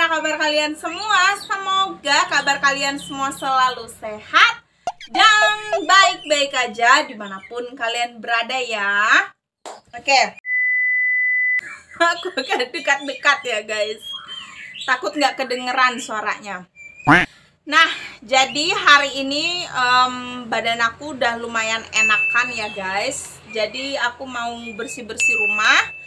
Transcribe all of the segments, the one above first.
kabar kalian semua? Semoga kabar kalian semua selalu sehat dan baik-baik aja dimanapun kalian berada ya. Oke. Aku agak dekat-dekat ya guys. Takut nggak kedengeran suaranya. Nah, jadi hari ini badan aku udah lumayan enakan ya guys. Jadi aku mau bersih-bersih rumah.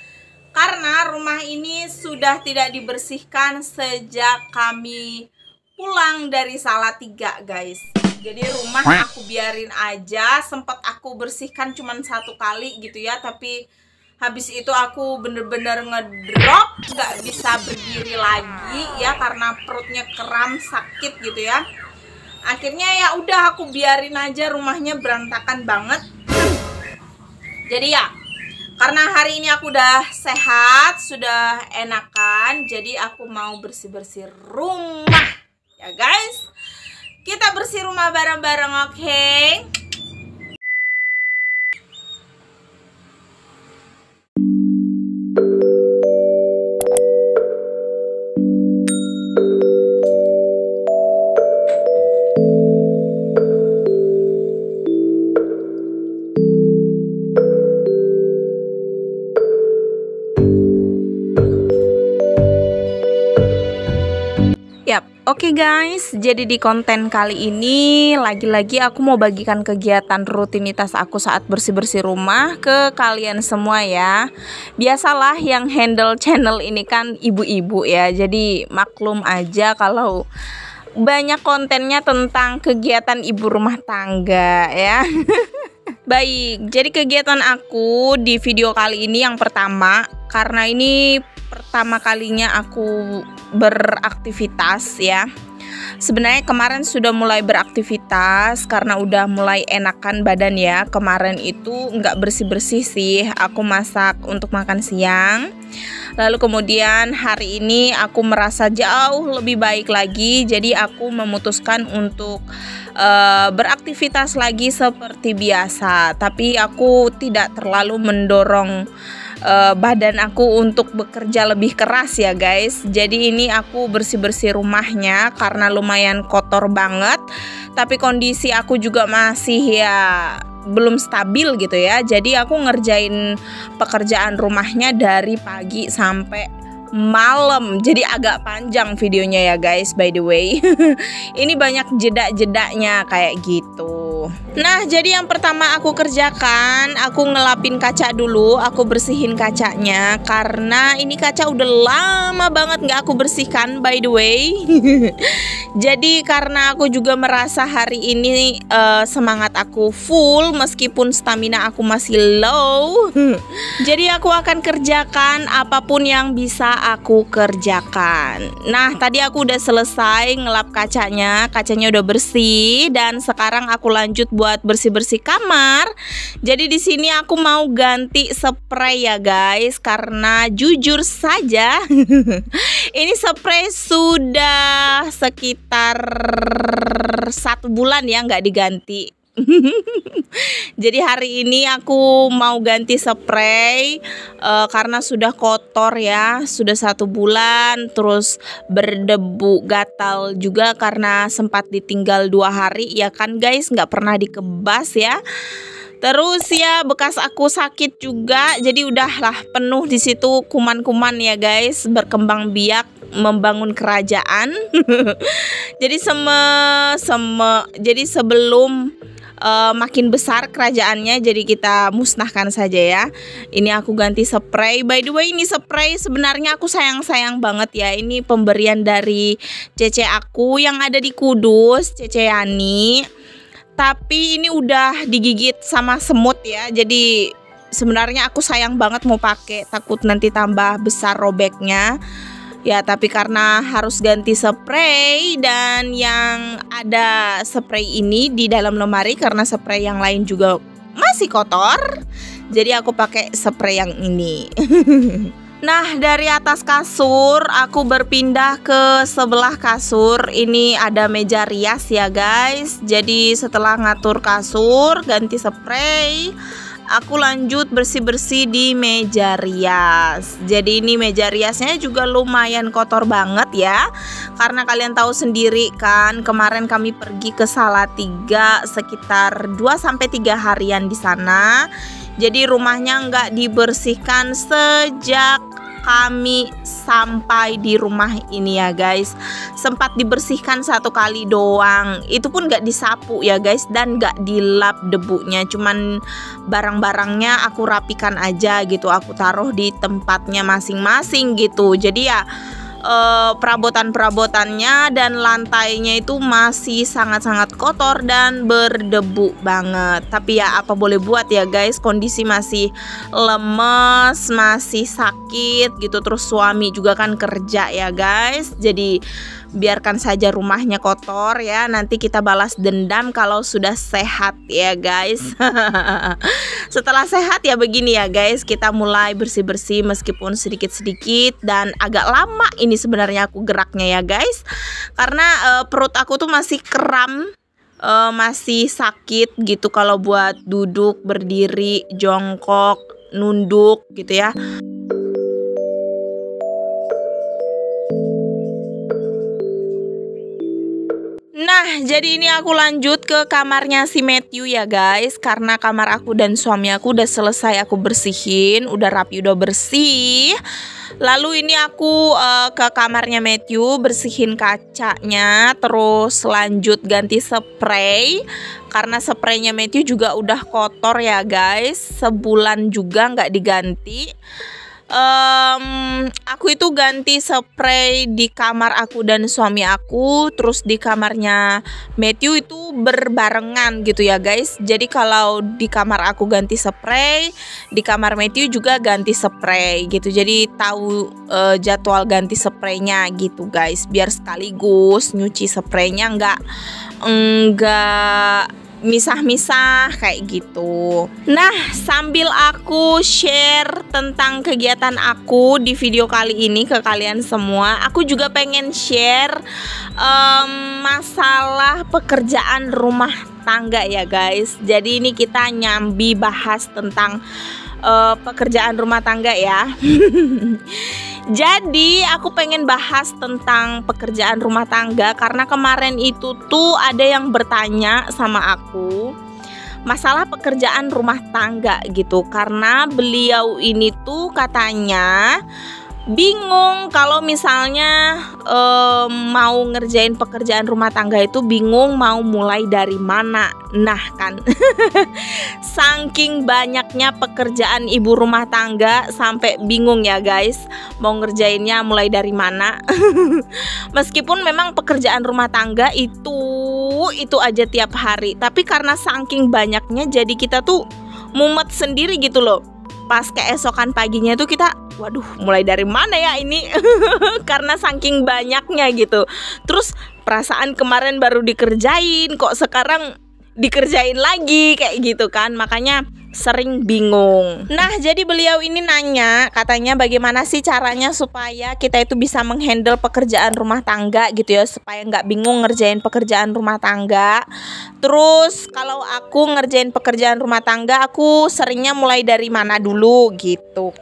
Karena rumah ini sudah tidak dibersihkan sejak kami pulang dari Salatiga guys. Jadi rumah aku biarin aja. Sempat aku bersihkan cuman 1 kali gitu ya. Tapi habis itu aku bener-bener ngedrop, gak bisa berdiri lagi ya. Karena perutnya kram, sakit gitu ya. Akhirnya ya udah aku biarin aja, rumahnya berantakan banget. Jadi ya, karena hari ini aku udah sehat, sudah enakan, jadi aku mau bersih-bersih rumah ya guys. Kita bersih rumah bareng-bareng, oke? Oke guys, jadi di konten kali ini lagi-lagi aku mau bagikan kegiatan rutinitas aku saat bersih-bersih rumah ke kalian semua ya. Biasalah yang handle channel ini kan ibu-ibu ya, jadi maklum aja kalau banyak kontennya tentang kegiatan ibu rumah tangga ya. Baik, jadi kegiatan aku di video kali ini yang pertama, karena ini pertama kalinya aku beraktivitas ya. Sebenarnya kemarin sudah mulai beraktivitas karena udah mulai enakan badan ya. Kemarin itu nggak bersih-bersih sih, aku masak untuk makan siang. Lalu kemudian hari ini aku merasa jauh lebih baik lagi. Jadi aku memutuskan untuk beraktivitas lagi seperti biasa. Tapi aku tidak terlalu mendorong badan aku untuk bekerja lebih keras ya guys. Jadi ini aku bersih-bersih rumahnya karena lumayan kotor banget. Tapi kondisi aku juga masih ya belum stabil gitu ya. Jadi aku ngerjain pekerjaan rumahnya dari pagi sampai malam. Jadi agak panjang videonya ya guys, by the way. Ini banyak jeda-jedanya kayak gitu. Nah, jadi yang pertama aku kerjakan, aku ngelapin kaca dulu. Aku bersihin kacanya karena ini kaca udah lama banget nggak aku bersihkan, by the way. Jadi karena aku juga merasa hari ini semangat aku full meskipun stamina aku masih low. Jadi aku akan kerjakan apapun yang bisa aku kerjakan. Nah, tadi aku udah selesai ngelap kacanya. Kacanya udah bersih dan sekarang aku lanjut buat bersih-bersih kamar. Jadi di sini aku mau ganti spray ya guys, karena jujur saja ini spray sudah sekitar 1 bulan ya nggak diganti. Jadi hari ini aku mau ganti spray karena sudah kotor ya, sudah 1 bulan, terus berdebu gatal juga karena sempat ditinggal 2 hari ya kan guys, nggak pernah dikebas ya. Terus ya bekas aku sakit juga, jadi udahlah penuh di situ kuman-kuman ya guys, berkembang biak membangun kerajaan. Jadi jadi sebelum makin besar kerajaannya, jadi kita musnahkan saja ya. Ini aku ganti spray. By the way, ini spray sebenarnya aku sayang-sayang banget ya. Ini pemberian dari cece aku yang ada di Kudus, Cece Yani. Tapi ini udah digigit sama semut ya. Jadi sebenarnya aku sayang banget mau pakai, takut nanti tambah besar robeknya. Ya, tapi karena harus ganti spray dan yang ada spray ini di dalam lemari karena spray yang lain juga masih kotor. Jadi aku pakai spray yang ini. Nah, dari atas kasur aku berpindah ke sebelah kasur. Ini ada meja rias ya guys. Jadi setelah ngatur kasur, ganti spray, aku lanjut bersih-bersih di meja rias. Jadi ini meja riasnya juga lumayan kotor banget ya. Karena kalian tahu sendiri kan, kemarin kami pergi ke Salatiga sekitar 2-3 harian di sana. Jadi rumahnya nggak dibersihkan sejak kami sampai di rumah ini ya guys. Sempat dibersihkan 1 kali doang, itu pun gak disapu ya guys, dan gak dilap debunya. Cuman barang-barangnya aku rapikan aja gitu, aku taruh di tempatnya masing-masing gitu. Jadi ya perabotan-perabotannya dan lantainya itu masih sangat-sangat kotor dan berdebu banget. Tapi ya apa boleh buat ya guys, kondisi masih lemes, masih sakit gitu. Terus suami juga kan kerja ya guys, jadi biarkan saja rumahnya kotor ya. Nanti kita balas dendam kalau sudah sehat ya guys. Setelah sehat ya begini ya guys, kita mulai bersih-bersih meskipun sedikit-sedikit. Dan agak lama ini sebenarnya aku geraknya ya guys, karena perut aku tuh masih kram, masih sakit gitu kalau buat duduk, berdiri, jongkok, nunduk gitu ya. Nah, jadi ini aku lanjut ke kamarnya si Matthew ya guys. Karena kamar aku dan suami aku udah selesai aku bersihin, udah rapi, udah bersih. Lalu ini aku ke kamarnya Matthew, bersihin kacanya, terus lanjut ganti spray. Karena spraynya Matthew juga udah kotor ya guys, sebulan juga nggak diganti. Aku itu ganti spray di kamar aku dan suami aku, terus di kamarnya Matthew itu berbarengan gitu ya guys. Jadi kalau di kamar aku ganti spray, di kamar Matthew juga ganti spray gitu. Jadi tahu jadwal ganti spraynya gitu guys, biar sekaligus nyuci spraynya nggak misah-misah kayak gitu. Nah, sambil aku share tentang kegiatan aku di video kali ini ke kalian semua, aku juga pengen share masalah pekerjaan rumah tangga ya guys. Jadi ini kita nyambi bahas tentang pekerjaan rumah tangga ya. Jadi aku pengen bahas tentang pekerjaan rumah tangga karena kemarin itu tuh ada yang bertanya sama aku masalah pekerjaan rumah tangga gitu. Karena beliau ini tuh katanya bingung kalau misalnya mau ngerjain pekerjaan rumah tangga itu bingung mau mulai dari mana. Nah kan saking banyaknya pekerjaan ibu rumah tangga sampai bingung ya guys mau ngerjainnya mulai dari mana. Meskipun memang pekerjaan rumah tangga itu aja tiap hari, tapi karena saking banyaknya jadi kita tuh mumet sendiri gitu loh. Pas keesokan paginya tuh kita, waduh mulai dari mana ya ini. Karena saking banyaknya gitu. Terus perasaan kemarin baru dikerjain, kok sekarang dikerjain lagi kayak gitu kan. Makanya sering bingung. Nah, jadi beliau ini nanya, katanya bagaimana sih caranya supaya kita itu bisa menghandle pekerjaan rumah tangga gitu ya, supaya nggak bingung ngerjain pekerjaan rumah tangga. Terus kalau aku ngerjain pekerjaan rumah tangga, aku seringnya mulai dari mana dulu gitu.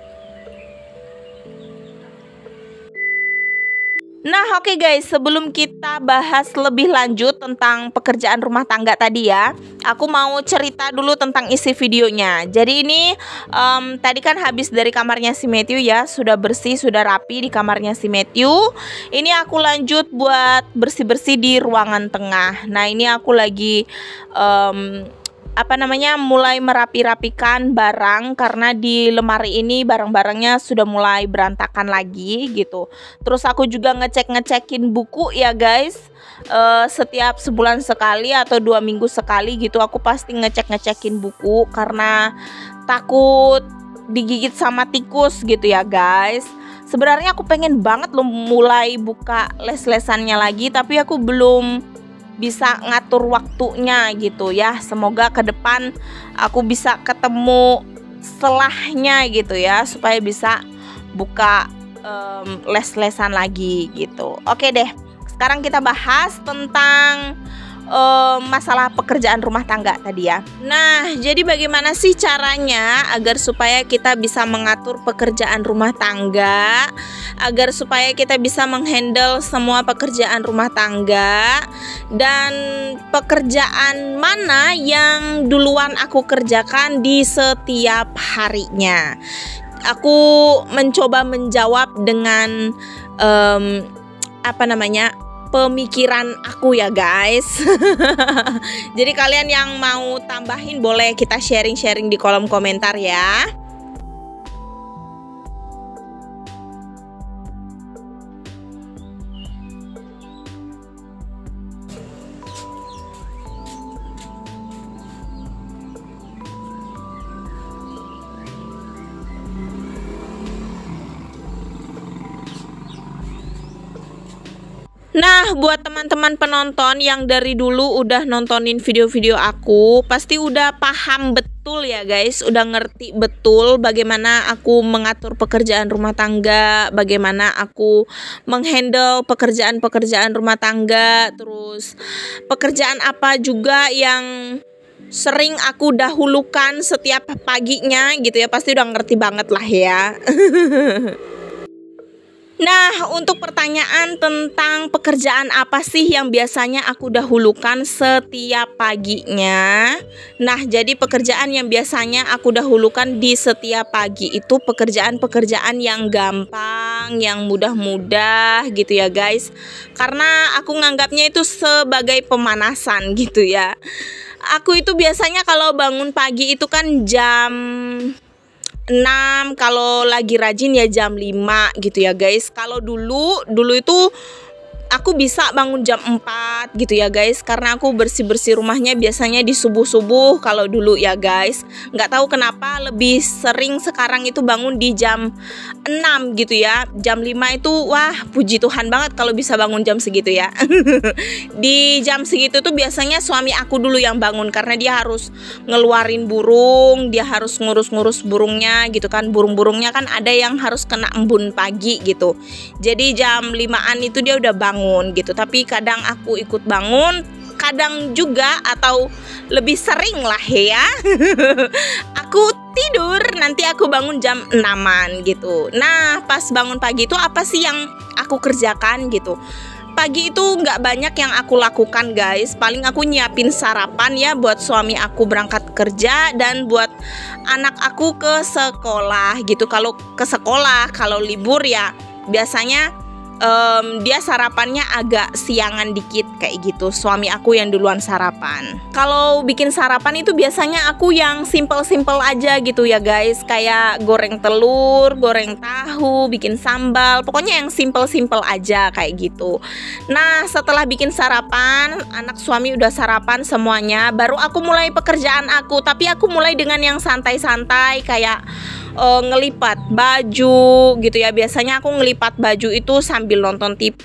Nah oke guys, sebelum kita bahas lebih lanjut tentang pekerjaan rumah tangga tadi ya, aku mau cerita dulu tentang isi videonya. Jadi ini tadi kan habis dari kamarnya si Matthew ya, sudah bersih, sudah rapi di kamarnya si Matthew. Ini aku lanjut buat bersih-bersih di ruangan tengah. Nah ini aku lagi mulai merapi-rapikan barang karena di lemari ini barang-barangnya sudah mulai berantakan lagi gitu. Terus aku juga ngecekin buku ya guys. Setiap sebulan sekali atau 2 minggu sekali gitu aku pasti ngecekin buku karena takut digigit sama tikus gitu ya guys. Sebenarnya aku pengen banget loh mulai buka les-lesannya lagi, tapi aku belum bisa ngatur waktunya gitu ya. Semoga ke depan aku bisa ketemu selahnya gitu ya, supaya bisa buka les-lesan lagi gitu. Oke deh, sekarang kita bahas tentang masalah pekerjaan rumah tangga tadi ya. Nah, jadi bagaimana sih caranya agar supaya kita bisa mengatur pekerjaan rumah tangga, agar supaya kita bisa menghandle semua pekerjaan rumah tangga, dan pekerjaan mana yang duluan aku kerjakan di setiap harinya. Aku mencoba menjawab dengan pemikiran aku ya guys. Jadi kalian yang mau tambahin boleh kita sharing-sharing di kolom komentar ya. Nah, buat teman-teman penonton yang dari dulu udah nontonin video-video aku, pasti udah paham betul ya guys, udah ngerti betul bagaimana aku mengatur pekerjaan rumah tangga, bagaimana aku menghandle pekerjaan-pekerjaan rumah tangga, terus pekerjaan apa juga yang sering aku dahulukan setiap paginya gitu ya, pasti udah ngerti banget lah ya. Nah, untuk pertanyaan tentang pekerjaan apa sih yang biasanya aku dahulukan setiap paginya. Nah, jadi pekerjaan yang biasanya aku dahulukan di setiap pagi itu pekerjaan-pekerjaan yang gampang, yang mudah-mudah gitu ya guys. Karena aku nganggapnya itu sebagai pemanasan gitu ya. Aku itu biasanya kalau bangun pagi itu kan jam 6, kalau lagi rajin ya jam 5 gitu ya guys. Kalau dulu itu aku bisa bangun jam 4 gitu ya guys, karena aku bersih-bersih rumahnya biasanya di subuh-subuh kalau dulu ya guys. Nggak tahu kenapa lebih sering sekarang itu bangun di jam 6 gitu ya. Jam 5 itu wah puji Tuhan banget kalau bisa bangun jam segitu ya. Di jam segitu tuh biasanya suami aku dulu yang bangun, karena dia harus ngeluarin burung, dia harus ngurus-ngurus burungnya gitu kan. Burung-burungnya kan ada yang harus kena embun pagi gitu. Jadi jam 5-an itu dia udah bangun gitu. Tapi kadang aku ikut bangun, kadang juga atau lebih sering lah ya aku tidur, nanti aku bangun jam 6-an gitu. Nah, pas bangun pagi itu apa sih yang aku kerjakan gitu? Pagi itu nggak banyak yang aku lakukan guys. Paling aku nyiapin sarapan ya buat suami aku berangkat kerja dan buat anak aku ke sekolah gitu. Kalau ke sekolah, kalau libur ya biasanya dia sarapannya agak siangan dikit kayak gitu. Suami aku yang duluan sarapan. Kalau bikin sarapan itu biasanya aku yang simple-simple aja gitu ya guys. Kayak goreng telur, goreng tahu, bikin sambal. Pokoknya yang simple-simple aja kayak gitu. Nah, setelah bikin sarapan, anak suami udah sarapan semuanya, baru aku mulai pekerjaan aku. Tapi aku mulai dengan yang santai-santai kayak ngelipat baju gitu ya. Biasanya aku ngelipat baju itu sambil nonton TV,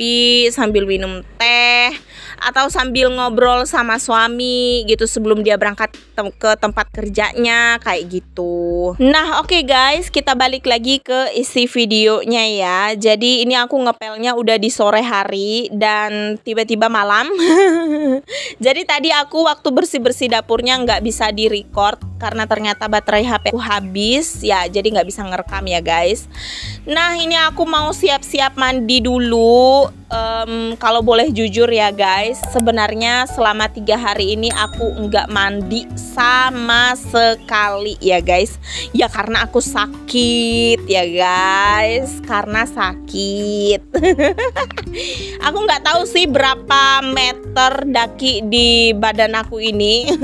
sambil minum teh, atau sambil ngobrol sama suami gitu sebelum dia berangkat ke tempat kerjanya kayak gitu. Nah, oke guys, kita balik lagi ke isi videonya ya. Jadi ini aku ngepelnya udah di sore hari dan tiba-tiba malam. Jadi tadi aku waktu bersih-bersih dapurnya nggak bisa di-record karena ternyata baterai HP aku habis ya, jadi nggak bisa ngerekam ya guys. Nah, ini aku mau siap-siap mandi dulu. Kalau boleh jujur ya guys, sebenarnya selama 3 hari ini aku nggak mandi sama sekali ya guys. Ya karena aku sakit ya guys, karena sakit. Aku nggak tahu sih berapa meter daki di badan aku ini.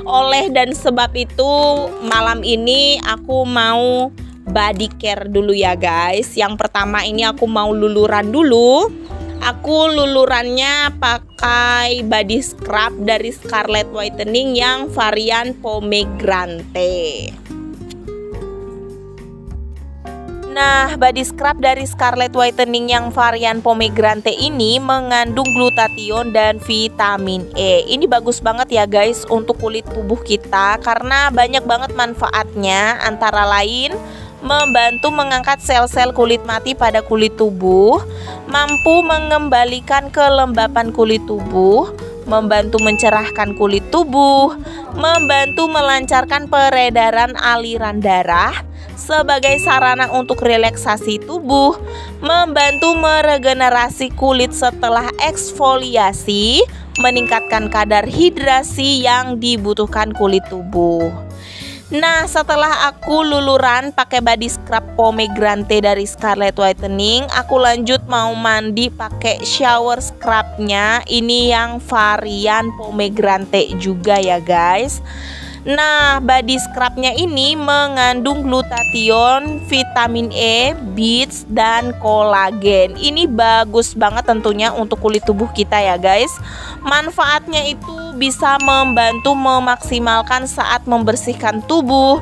Oleh dan sebab itu malam ini aku mau body care dulu ya guys. Yang pertama ini aku mau luluran dulu. Aku lulurannya pakai body scrub dari Scarlett Whitening yang varian pomegranate. Nah, body scrub dari Scarlett Whitening yang varian pomegranate ini mengandung glutathione dan vitamin E. Ini bagus banget ya guys untuk kulit tubuh kita karena banyak banget manfaatnya, antara lain membantu mengangkat sel-sel kulit mati pada kulit tubuh, mampu mengembalikan kelembapan kulit tubuh, membantu mencerahkan kulit tubuh, membantu melancarkan peredaran aliran darah, sebagai sarana untuk relaksasi tubuh, membantu meregenerasi kulit setelah eksfoliasi, meningkatkan kadar hidrasi yang dibutuhkan kulit tubuh. Nah, setelah aku luluran pakai body scrub pomegranate dari Scarlett Whitening, aku lanjut mau mandi pakai shower scrubnya. Ini yang varian pomegranate juga ya guys. Nah, body scrubnya ini mengandung glutathione, vitamin E, beets, dan kolagen. Ini bagus banget tentunya untuk kulit tubuh kita ya guys. Manfaatnya itu bisa membantu memaksimalkan saat membersihkan tubuh,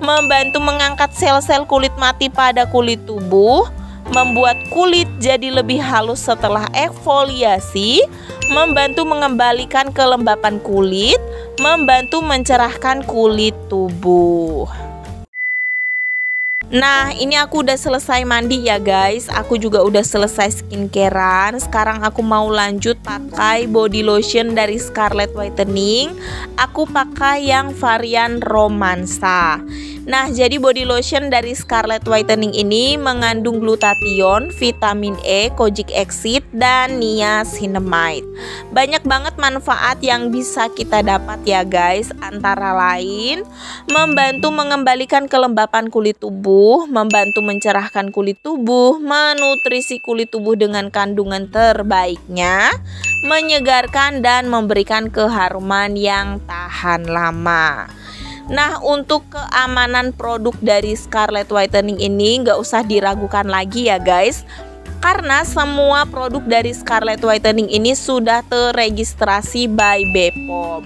membantu mengangkat sel-sel kulit mati pada kulit tubuh, membuat kulit jadi lebih halus setelah eksfoliasi, membantu mengembalikan kelembapan kulit, membantu mencerahkan kulit tubuh. Nah, ini aku udah selesai mandi ya guys. Aku juga udah selesai skincarean. Sekarang aku mau lanjut pakai body lotion dari Scarlett Whitening. Aku pakai yang varian romansa. Nah, jadi body lotion dari Scarlett Whitening ini mengandung glutathione, vitamin E, kojic acid, dan niacinamide. Banyak banget manfaat yang bisa kita dapat ya guys. Antara lain, membantu mengembalikan kelembapan kulit tubuh, membantu mencerahkan kulit tubuh, menutrisi kulit tubuh dengan kandungan terbaiknya, menyegarkan dan memberikan keharuman yang tahan lama. Nah, untuk keamanan produk dari Scarlett Whitening ini nggak usah diragukan lagi ya guys, karena semua produk dari Scarlett Whitening ini sudah terregistrasi by BPOM.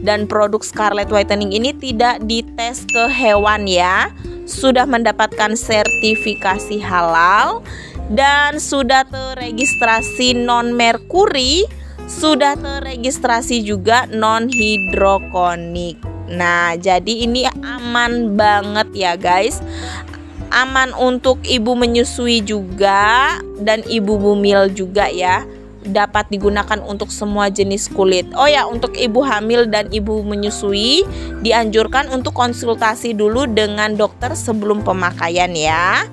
Dan produk Scarlett Whitening ini tidak dites ke hewan ya, sudah mendapatkan sertifikasi halal, dan sudah terregistrasi non-merkuri, sudah terregistrasi juga non-hidrokonik. Nah, jadi ini aman banget ya guys. Aman untuk ibu menyusui juga dan ibu bumil juga ya. Dapat digunakan untuk semua jenis kulit. Oh ya, untuk ibu hamil dan ibu menyusui dianjurkan untuk konsultasi dulu dengan dokter sebelum pemakaian ya.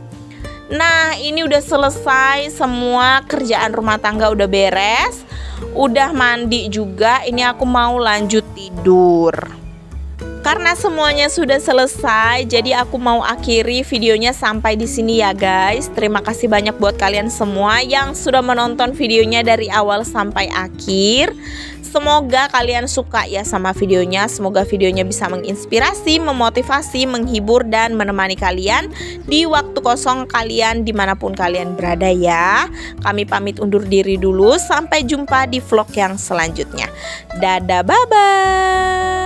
Nah, ini udah selesai, semua kerjaan rumah tangga udah beres, udah mandi juga. Ini aku mau lanjut tidur. Karena semuanya sudah selesai, jadi aku mau akhiri videonya sampai di sini ya guys. Terima kasih banyak buat kalian semua yang sudah menonton videonya dari awal sampai akhir. Semoga kalian suka ya sama videonya. Semoga videonya bisa menginspirasi, memotivasi, menghibur, dan menemani kalian di waktu kosong kalian dimanapun kalian berada ya. Kami pamit undur diri dulu. Sampai jumpa di vlog yang selanjutnya. Dadah, bye-bye.